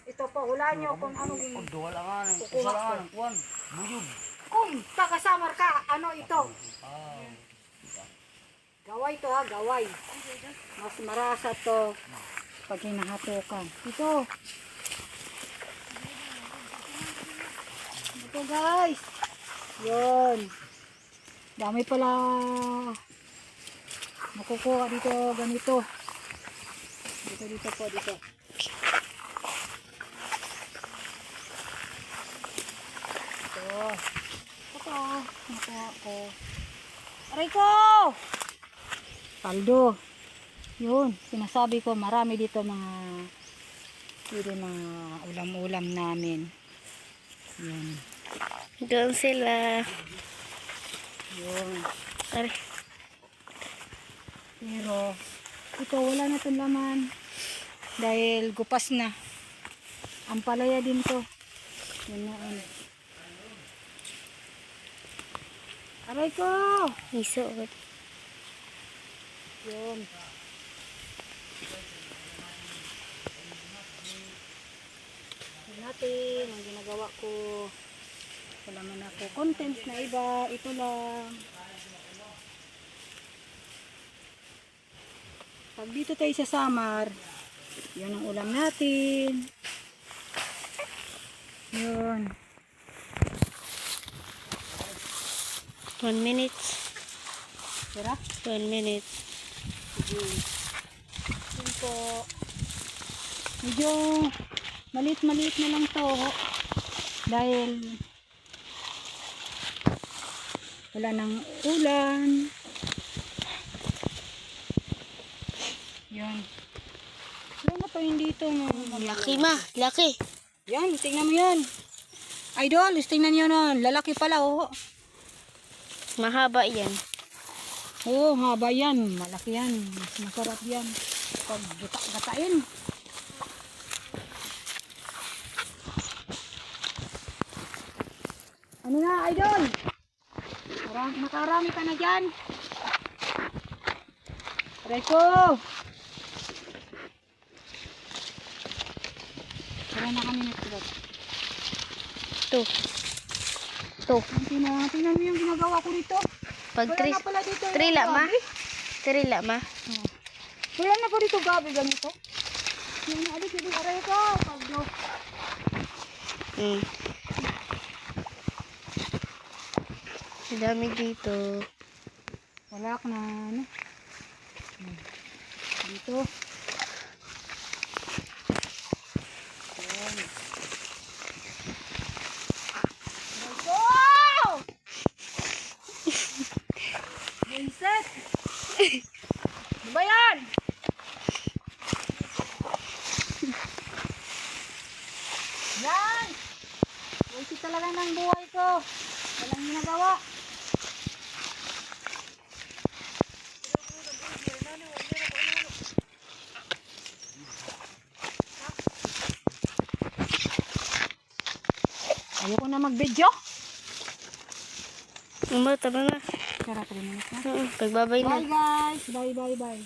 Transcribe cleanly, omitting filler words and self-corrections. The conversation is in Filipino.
Ito po, hulaan nyo kung ano yung Duwalangan, kukuha ko. usalangan, kuwan, buyog. Kung taga-Samar ka, ano ito? Gaway to ha, gaway. Mas marasa to pag hinahatukan. Ito. Ito guys. Yun. Dami pala makukuha dito ganito. Dito po, dito. Ito, nakuha ko. Aray ko! Paldo. Yun, sinasabi ko marami dito mga ulam-ulam namin. Yun. Doon sila. Yun. Aray. Pero, ito wala na itong laman. Dahil gupas na. Ang palaya din to. Yun na ano. Aray ko! Isuot. Yun. Yun natin, ang ginagawa ko. Wala man ako contents na iba. Ito lang. Pag dito tayo sa Samar, yun ang ulam natin. Yun. 1 minute. Tira? 1 minute. Sige. Yun po. Medyo maliit-maliit na lang to. Dahil wala nang ulan. Yan. Wala na pa yun dito. Laki ma. Laki. Yan, tingnan mo yan. Idol, tingnan nyo nun. Lalaki pala, oh. Mahaba yan. Oo, haba yan. Malaki yan. Mas masarap yan. Pag gatain. Ano na, idol? Makarami ka na dyan. Reko! Tara na kami nagtulog. Ito. Ito. Tingnan mo yung ginagawa ko dito. Pag Wala na pala dito yung trila ma. gabi. Trila ma. Wala na po dito gabi ganito. Yung alis yung aray ko. Pagdo. Ang dami dito. Wala ka na ano. Dito. Ayan. Wow! Vincent! Ano ba yan? Yan! Bullshit talaga ng buhay ko. Walang ginagawa. Ayoko na mag-video. Tama na. Tara, 3 minutes na. Pagbabay na. Bye guys. Bye.